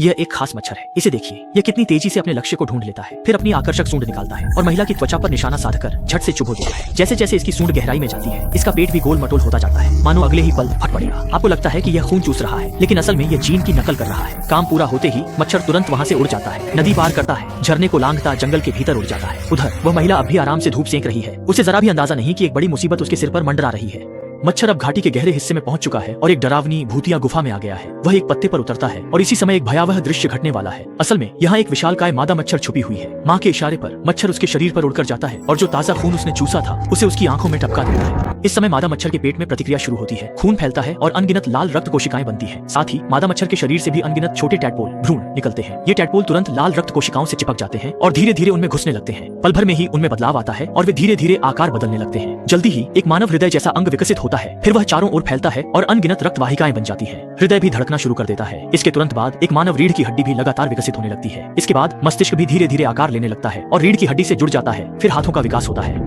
यह एक खास मच्छर है। इसे देखिए, यह कितनी तेजी से अपने लक्ष्य को ढूंढ लेता है, फिर अपनी आकर्षक सूंड निकालता है और महिला की त्वचा पर निशाना साधकर झट से चुभो देता है। जैसे जैसे इसकी सूंड गहराई में जाती है, इसका पेट भी गोल मटोल होता जाता है, मानो अगले ही पल फट पड़ेगा। आपको लगता है कि यह खून चूस रहा है, लेकिन असल में यह जीन की नकल कर रहा है। काम पूरा होते ही मच्छर तुरंत वहाँ से उड़ जाता है, नदी पार करता है, झरने को लांघता जंगल के भीतर उड़ जाता है। उधर वह महिला अब भी आराम से धूप सेंक रही है। उसे जरा भी अंदाजा नहीं कि एक बड़ी मुसीबत उसके सिर पर मंडरा रही है। मच्छर अब घाटी के गहरे हिस्से में पहुंच चुका है और एक डरावनी भूतिया गुफा में आ गया है। वह एक पत्ते पर उतरता है और इसी समय एक भयावह दृश्य घटने वाला है। असल में यहाँ एक विशालकाय मादा मच्छर छुपी हुई है। माँ के इशारे पर मच्छर उसके शरीर पर उड़कर जाता है और जो ताजा खून उसने चूसा था उसे उसकी आंखों में टपका देता है। इस समय मादा मच्छर के पेट में प्रतिक्रिया शुरू होती है, खून फैलता है और अनगिनत लाल रक्त कोशिकाएं बनती है। साथ ही मादा मच्छर के शरीर से भी अनगिनत छोटे टैडपोल भ्रूण निकलते हैं। ये टैडपोल तुरंत लाल रक्त कोशिकाओं से चिपक जाते हैं और धीरे धीरे उनमें घुसने लगते हैं। पल भर में ही उनमें बदलाव आता है और वे धीरे धीरे आकार बदलने लगते हैं। जल्दी ही एक मानव हृदय जैसा अंग विकसित होता है, फिर वह चारों ओर फैलता है और अनगिनत रक्त वाहिकाएं बन जाती है। हृदय भी धड़कना शुरू कर देता है। इसके तुरंत बाद एक मानव रीढ़ की हड्डी भी लगातार विकसित होने लगती है। इसके बाद मस्तिष्क भी धीरे धीरे आकार लेने लगता है और रीढ़ की हड्डी से जुड़ जाता है। फिर हाथों का विकास होता है।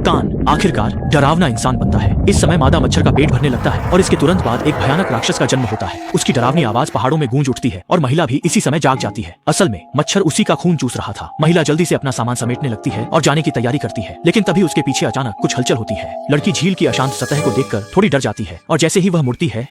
कान आखिरकार डरावना इंसान बनता है। इस समय मादा मच्छर का पेट भरने लगता है और इसके तुरंत बाद एक भयानक राक्षस का जन्म होता है। उसकी डरावनी आवाज पहाड़ों में गूंज उठती है और महिला भी इसी समय जाग जाती है। असल में मच्छर उसी का खून चूस रहा था। महिला जल्दी से अपना सामान समेटने लगती है और जाने की तैयारी करती है, लेकिन तभी उसके पीछे अचानक कुछ हलचल होती है। लड़की झील की अशांत सतह को देखकर थोड़ी डर जाती है और जैसे ही वह मुड़ती है